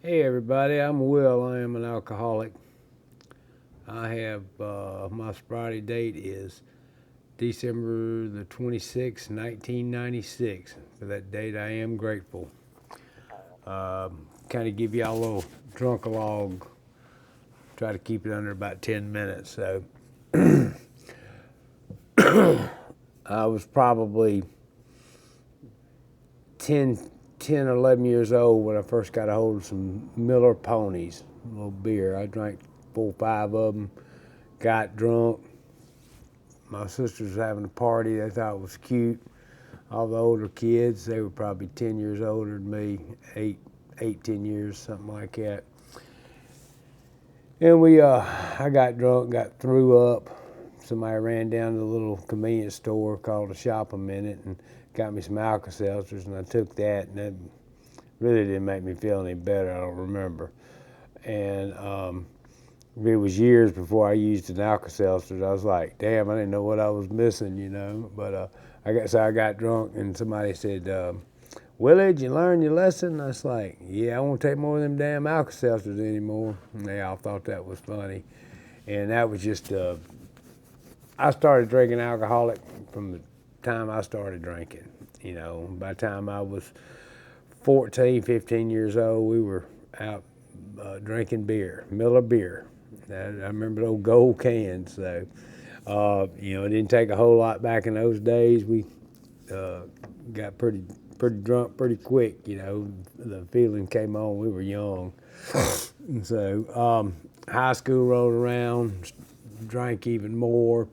Hey everybody, I'm Will. I am an alcoholic. I have my sobriety date is December the 26th, 1996. For that date, I am grateful. Kind of give y'all a little drunk log. Try to keep it under about 10 minutes. So I was probably 10 or 11 years old when I first got a hold of some Miller Ponies, a little beer. I drank 4 or 5 of them, got drunk. My sisters was having a party. They thought it was cute. All the older kids, they were probably 10 years older than me, 10 years, something like that. And I got drunk, threw up. Somebody ran down to the little convenience store called a Shop a Minute and got me some Alka-Seltzers, and I took that, and that really didn't make me feel any better. I don't remember. And it was years before I used an Alka-Seltzer. I was like, damn, I didn't know what I was missing, you know. But I got drunk, and somebody said, Willie, did you learn your lesson? I was like, yeah, I won't take more of them damn Alka-Seltzers anymore. And they all thought that was funny. And that was just, I started drinking alcoholic from the time I started drinking. You know, by the time I was 14, 15 years old, we were out drinking beer, Miller beer. I remember those gold cans. So, it didn't take a whole lot back in those days. We got pretty drunk pretty quick. You know, the feeling came on. We were young. And so high school rolled around, drank even more,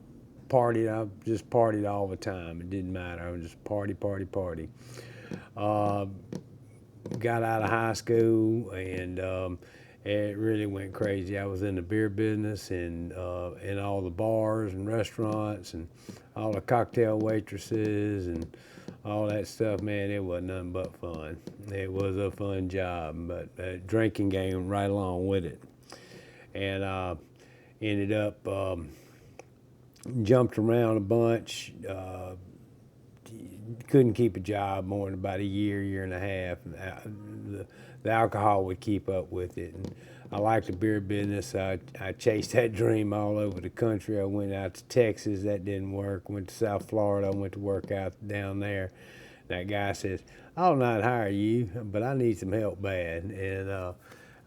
partied. I just partied all the time. It didn't matter. I was just party. Uh, Got out of high school and it really went crazy. I was in the beer business and in all the bars and restaurants and all the cocktail waitresses and all that stuff. Man, it wasn't nothing but fun. It was a fun job, but drinking came right along with it. And ended up jumped around a bunch. Couldn't keep a job more than about a year and a half. The alcohol would keep up with it. And I liked the beer business. I chased that dream all over the country. I went out to Texas. That didn't work. Went to South Florida. I went to work out down there. That guy says, I'll not hire you, but I need some help bad. And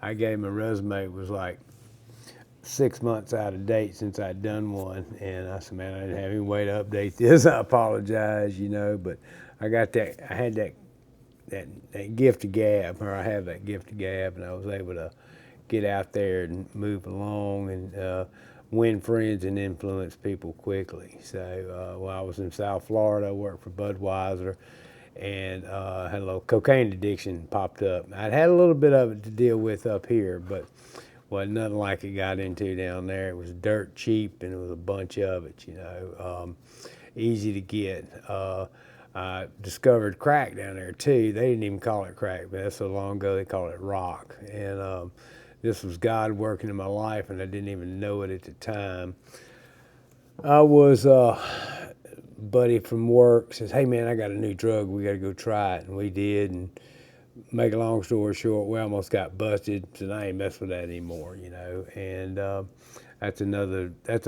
I gave him a resume. It was like 6 months out of date since I'd done one, and I said, "Man, I didn't have any way to update this. I apologize, you know." But I got that. I had that gift of gab, or I have that gift of gab, and I was able to get out there and move along and win friends and influence people quickly. So while I was in South Florida, I worked for Budweiser, and had a little cocaine addiction popped up. I'd had a little bit of it to deal with up here, but wasn't nothing like it got into down there. It was dirt cheap, and it was a bunch of it, you know, easy to get. I discovered crack down there too. They didn't even call it crack, but that's so long ago they called it rock. And this was God working in my life, and I didn't even know it at the time. I was buddy from work says, "Hey man, I got a new drug. We got to go try it," and we did. And make a long story short, we almost got busted, so I ain't mess with that anymore, you know. And that's a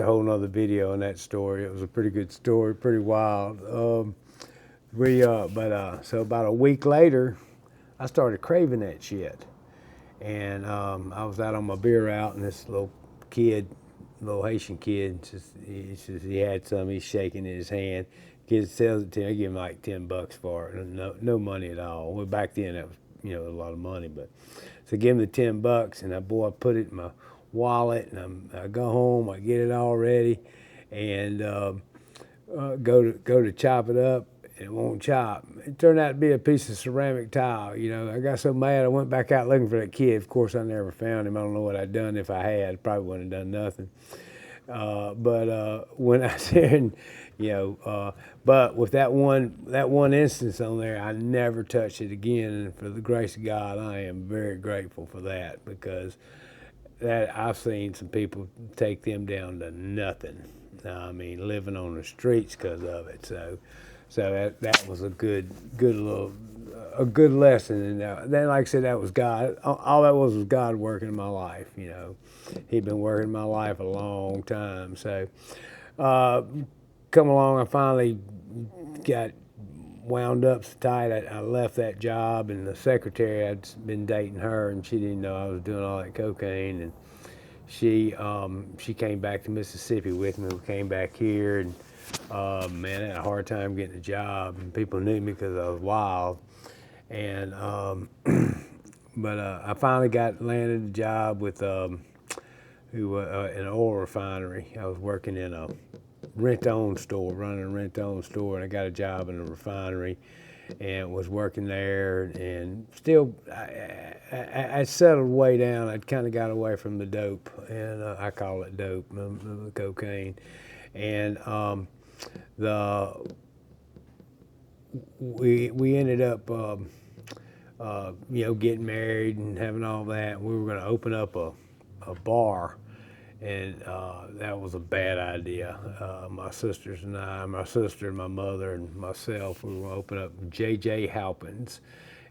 whole nother video on that story. It was a pretty good story, pretty wild. So about a week later, I started craving that shit. And I was out on my beer route, and this little Haitian kid, he says he had some. He's shaking in his hand. Kid sells it to me. I give him like $10 for it. No money at all. Well, back then that was a lot of money. But so I give him the $10, and I put it in my wallet, and I go home. I get it all ready, and go to chop it up. And it won't chop. It turned out to be a piece of ceramic tile. You know, I got so mad I went back out looking for that kid. Of course, I never found him. I don't know what I'd done. If I had, I probably wouldn't have done nothing. But when I said, but with that one instance on there, I never touched it again. And for the grace of God, I am very grateful for that, because that I've seen some people take them down to nothing. I mean, living on the streets because of it. So that was a good little a good lesson. And then, like I said, that was God. All that was God working in my life. He'd been working in my life a long time. So, come along, I finally got wound up so tight. I left that job, and the secretary, I'd been dating her, and she didn't know I was doing all that cocaine. And she came back to Mississippi with me. We came back here, and man, I had a hard time getting a job, and people knew me because I was wild. And but I finally landed a job with an oil refinery. I was working in a rent-own store, running a rent-own store, and I got a job in a refinery, and was working there. And still, I settled way down. I'd kind of got away from the dope, and I call it dope, the cocaine. And we ended up, getting married and having all that. We were going to open up a bar, and that was a bad idea. My sisters and I, my sister and my mother and myself, we were going to open up J.J. Halpin's,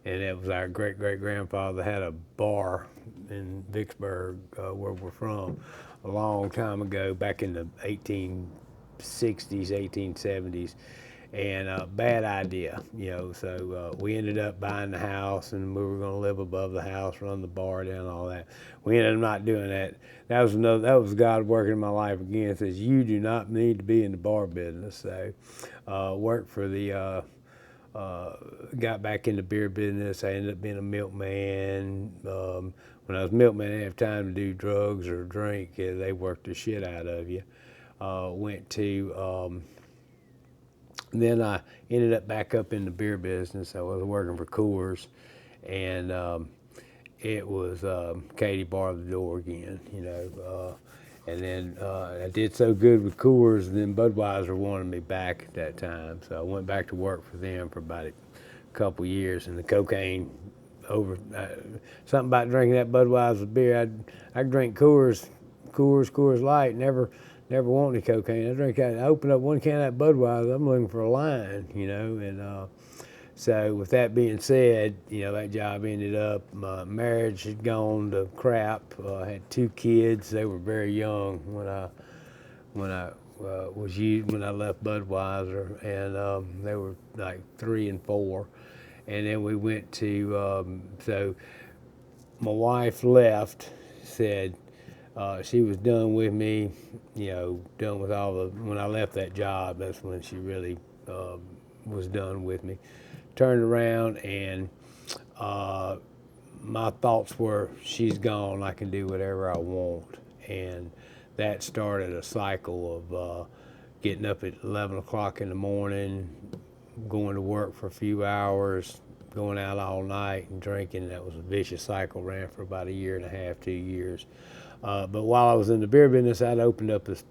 and it was our great-great-grandfather had a bar in Vicksburg, where we're from, a long time ago, back in the 1860s, 1870s. And bad idea, so we ended up buying the house, and we were going to live above the house, run the bar down, all that. We ended up not doing that. That was God working in my life again. It says, you do not need to be in the bar business. So worked for the, got back in the beer business. I ended up being a milkman. When I was milkman, I didn't have time to do drugs or drink. They worked the shit out of you. Went to... Then I ended up back up in the beer business. I was working for Coors, and it was Katie bar the door again, and then I did so good with Coors, and then Budweiser wanted me back at that time. So I went back to work for them for about a couple years, and the cocaine something about drinking that Budweiser beer. I'd drink Coors Light, never want any cocaine. I opened up one can of that Budweiser, I'm looking for a line, and so with that being said, that job ended up, my marriage had gone to crap. I had 2 kids. They were very young when I left Budweiser, and they were like 3 and 4. And then we went to, so my wife left, said, she was done with me, done with when I left that job, that's when she really was done with me. Turned around, and my thoughts were, she's gone, I can do whatever I want. And that started a cycle of getting up at 11 o'clock in the morning, going to work for a few hours, going out all night and drinking. That was a vicious cycle, ran for about 1.5 years, 2 years. But while I was in the beer business, I'd opened up this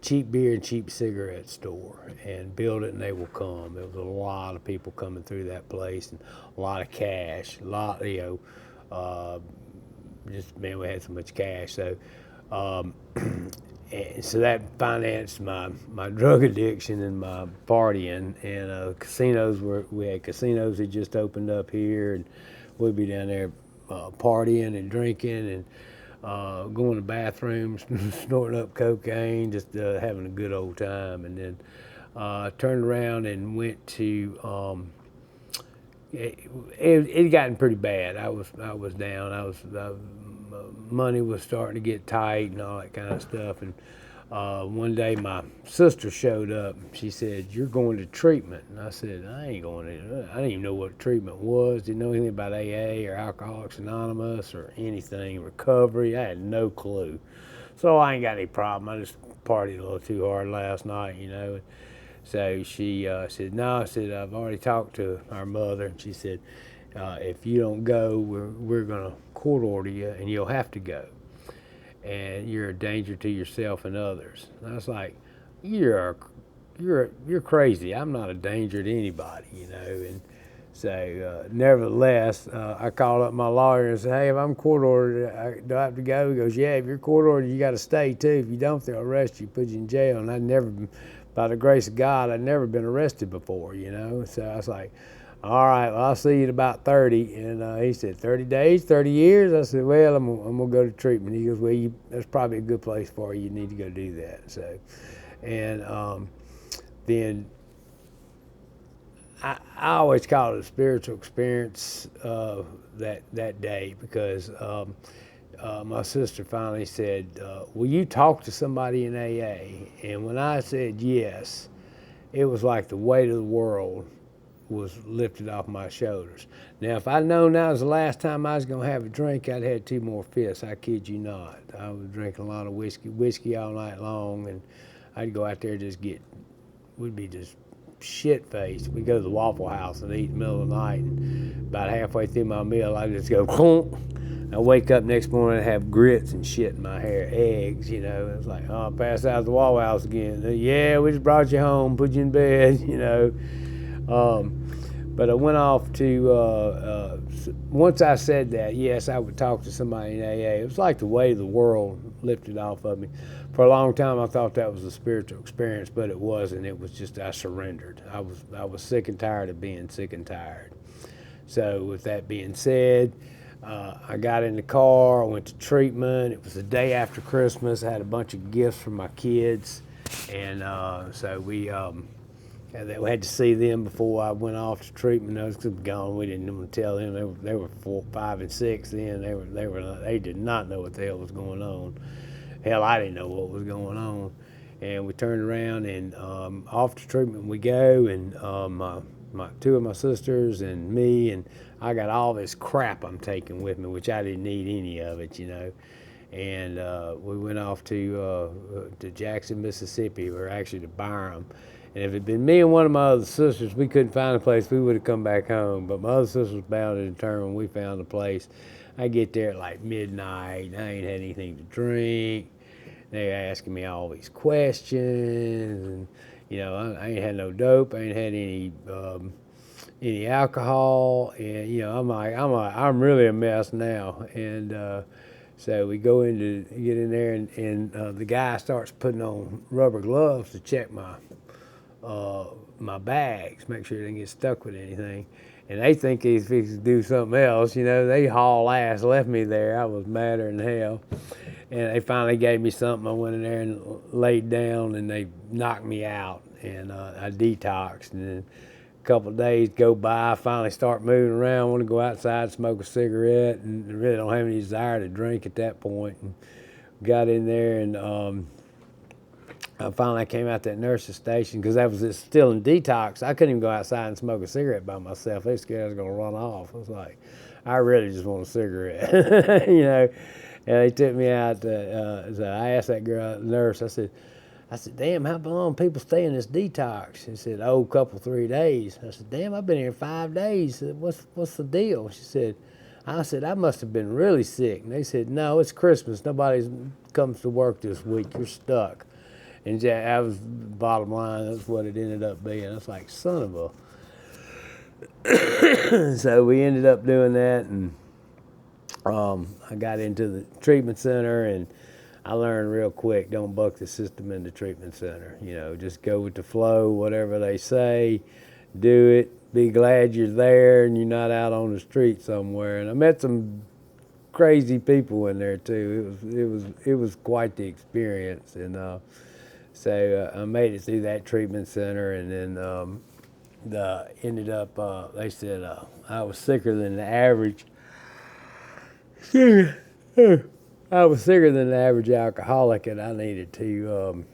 cheap beer and cheap cigarette store, and build it and they will come. There was a lot of people coming through that place, and a lot of cash, just, man, we had so much cash. So, and so that financed my drug addiction and my partying. And we had casinos that just opened up here, and we'd be down there partying and drinking and going to bathrooms, snorting up cocaine, just having a good old time. And then turned around and went to. It had gotten pretty bad. I was down. Money was starting to get tight and all that kind of stuff. And one day my sister showed up. She said, "You're going to treatment." And I said, "I ain't going to. I didn't even know what treatment was. Didn't know anything about AA or Alcoholics Anonymous or anything, recovery. I had no clue. So I ain't got any problem. I just partied a little too hard last night, So she said, "No," I said, "I've already talked to our mother." And she said, "If you don't go, we're going to court order you, and you'll have to go. And you're a danger to yourself and others." And I was like, "You're crazy. I'm not a danger to anybody, And so, nevertheless, I called up my lawyer and said, "Hey, if I'm court ordered, do I have to go?" He goes, "Yeah, if you're court ordered, you got to stay too. If you don't, they'll arrest you, put you in jail." And I'd never by the grace of God, I'd never been arrested before, you know. So I was like, all right, well, I'll see you in about 30. And he said, 30 days, 30 years? I said, well, I'm going to go to treatment. He goes, well, that's probably a good place for you. You need to go do that. So, and then I always call it a spiritual experience that day because my sister finally said, will you talk to somebody in AA? And when I said yes, it was like the weight of the world was lifted off my shoulders. Now, if I'd known that was the last time I was going to have a drink, I'd had 2 more fifths. I kid you not. I was drinking a lot of whiskey all night long, and I'd go out there and we'd be just shit-faced. We'd go to the Waffle House and eat in the middle of the night, and about halfway through my meal, I'd just go, clunk. I wake up next morning and have grits and shit in my hair, eggs, you know. It's like, oh, I passed out at the Waffle House again. Yeah, we just brought you home, put you in bed, you know. But I went off to, once I said that, yes, I would talk to somebody in AA. It was like the weight of the world lifted off of me. For a long time, I thought that was a spiritual experience, but it wasn't. It was just I surrendered. I was sick and tired of being sick and tired. So with that being said, I got in the car, I went to treatment. It was the day after Christmas. I had a bunch of gifts for my kids. And so we had to see them before I went off to treatment. I was gone. We didn't even tell them. They were 4, 5, and 6 then. They did not know what the hell was going on. Hell, I didn't know what was going on. And we turned around and off to treatment we go. And my 2 of my sisters and me, and I got all this crap I'm taking with me, which I didn't need any of it, you know. And we went off to Jackson, Mississippi, or actually to Byram. And if it had been me and one of my other sisters, we couldn't find a place, we would have come back home. But my other sister was bound and determined. We found a place. I get there at like midnight. I ain't had anything to drink. They were asking me all these questions. And, you know, I ain't had no dope. I ain't had any alcohol. And, you know, I'm really a mess now. And so we get in there, and the guy starts putting on rubber gloves to check my bags, make sure they didn't get stuck with anything. And they think he's fixing to do something else, you know. They haul ass, left me there. I was madder than hell. And they finally gave me something. I went in there and laid down, and they knocked me out. And I detoxed. And then a couple of days go by, I finally start moving around, want to go outside, smoke a cigarette, and really don't have any desire to drink at that point. And got in there, and I finally came out that nurse's station because I was still in detox. I couldn't even go outside and smoke a cigarette by myself. They were scared I was going to run off. I was like, I really just want a cigarette, you know. And they took me out. So I asked that girl, nurse, I said, damn, how long people stay in this detox? She said, a couple, 3 days. I said, damn, I've been here 5 days. What's the deal? I said, I must have been really sick. And they said, no, it's Christmas. Nobody comes to work this week. You're stuck. And that was bottom line. That's what it ended up being. I was like, son of a. So we ended up doing that, and I got into the treatment center, and I learned real quick, don't buck the system in the treatment center. You know, just go with the flow, whatever they say, do it. Be glad you're there and you're not out on the street somewhere. And I met some crazy people in there too. It was quite the experience, and so I made it through that treatment center, and then ended up. They said I was sicker than the average. I was sicker than the average alcoholic, and I needed to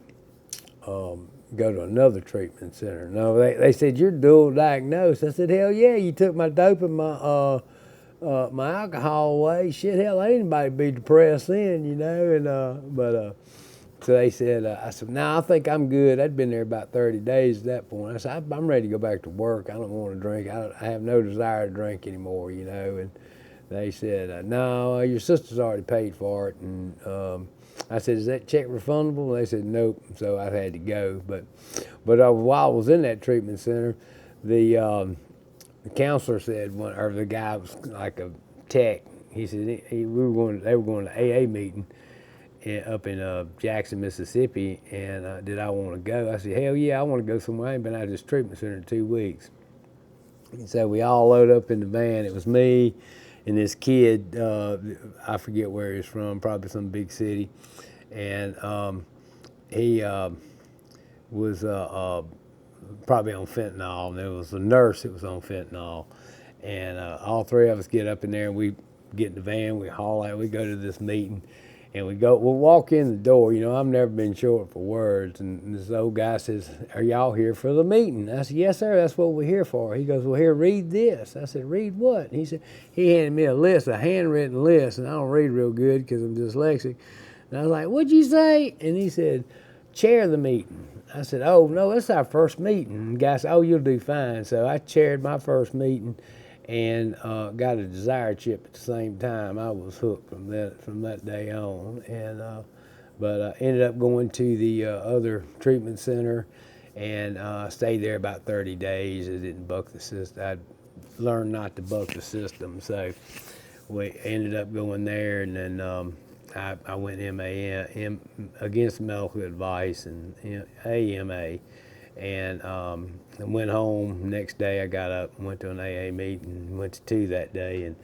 go to another treatment center. No, they said you're dual diagnosed. I said, hell yeah, you took my dope and my alcohol away. Shit, hell, ain't anybody be depressed then, you know. And so they said, I said, no, I think I'm good. I'd been there about 30 days at that point. I said, I'm ready to go back to work. I don't want to drink. I have no desire to drink anymore, you know. And they said, no, your sister's already paid for it. And I said, is that check refundable? And they said, nope. So I had to go. But while I was in that treatment center, the counselor said, or the guy was like a tech. He said they were going to AA meeting. up in Jackson, Mississippi, and did I want to go? I said, hell yeah, I want to go somewhere. I ain't been out of this treatment center in 2 weeks. And so we all loaded up in the van. It was me and this kid. I forget where he's from, probably some big city, and he was probably on fentanyl, and there was a nurse that was on fentanyl. And all three of us get up in there, and we get in the van, we haul out, we go to this meeting, and we'll walk in the door. I've never been short for words, and this old guy says, are y'all here for the meeting? I said, yes, sir, that's what we're here for. He goes, well, here, read this. I said, read what? And he said, he handed me a list, a handwritten list, and I don't read real good because I'm dyslexic. And I was like, what'd you say? And he said, chair the meeting. I said, oh, no, it's our first meeting. And the guy said, oh, you'll do fine. So I chaired my first meeting and got a desire chip at the same time. I was hooked from that day on. But I ended up going to the other treatment center and stayed there about 30 days. I didn't buck the system. I learned not to buck the system. So we ended up going there, and then I went MAM against medical advice and AMA, and went home. Next day I got up and went to an AA meeting, went to 2 that day, and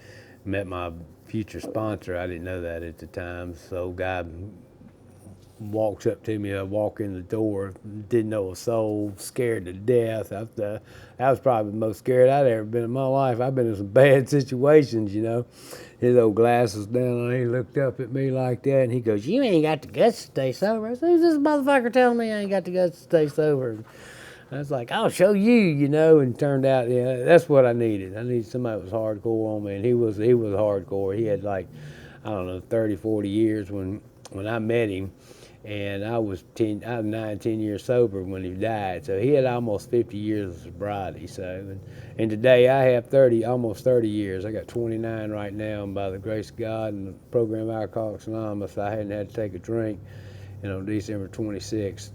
met my future sponsor. I didn't know that at the time. So guy walks up to me, I walk in the door, didn't know a soul, scared to death. That was probably the most scared I'd ever been in my life. I've been in some bad situations, His old glasses down, and he looked up at me like that, and he goes, you ain't got the guts to stay sober. I said, who's this motherfucker telling me I ain't got the guts to stay sober? I was like, I'll show you, and turned out, yeah, that's what I needed. I needed somebody that was hardcore on me, and he was hardcore. He had like, I don't know, 30, 40 years when I met him. And I was 9, 10 years sober when he died. So he had almost 50 years of sobriety. So, and today I have almost 30 years. I got 29 right now, and by the grace of God and the program of Alcoholics Anonymous, I hadn't had to take a drink. And on December 26th,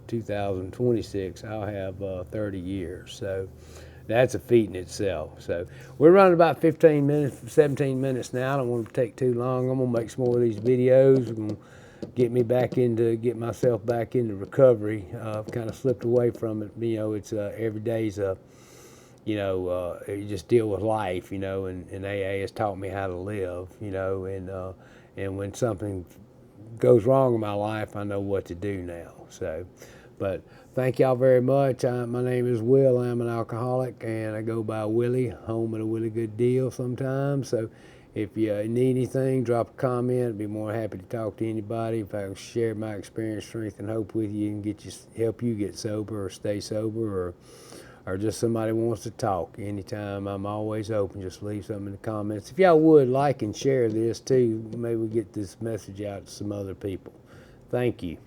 2026, I'll have 30 years. So that's a feat in itself. So we're running about 15 minutes, 17 minutes now. I don't want to take too long. I'm going to make some more of these videos. We're going to get myself back into recovery. I've kind of slipped away from it. It's every day's you just deal with life, and AA has taught me how to live, and when something goes wrong in my life, I know what to do now. So, but thank y'all very much. My name is Will. I'm an alcoholic, and I go by Willie, home at a Willie Good Deal sometimes. So if you need anything, drop a comment. I'd be more happy to talk to anybody. If I can share my experience, strength, and hope with you and help you get sober or stay sober, or just somebody wants to talk anytime, I'm always open. Just leave something in the comments. If y'all would like and share this too, maybe we get this message out to some other people. Thank you.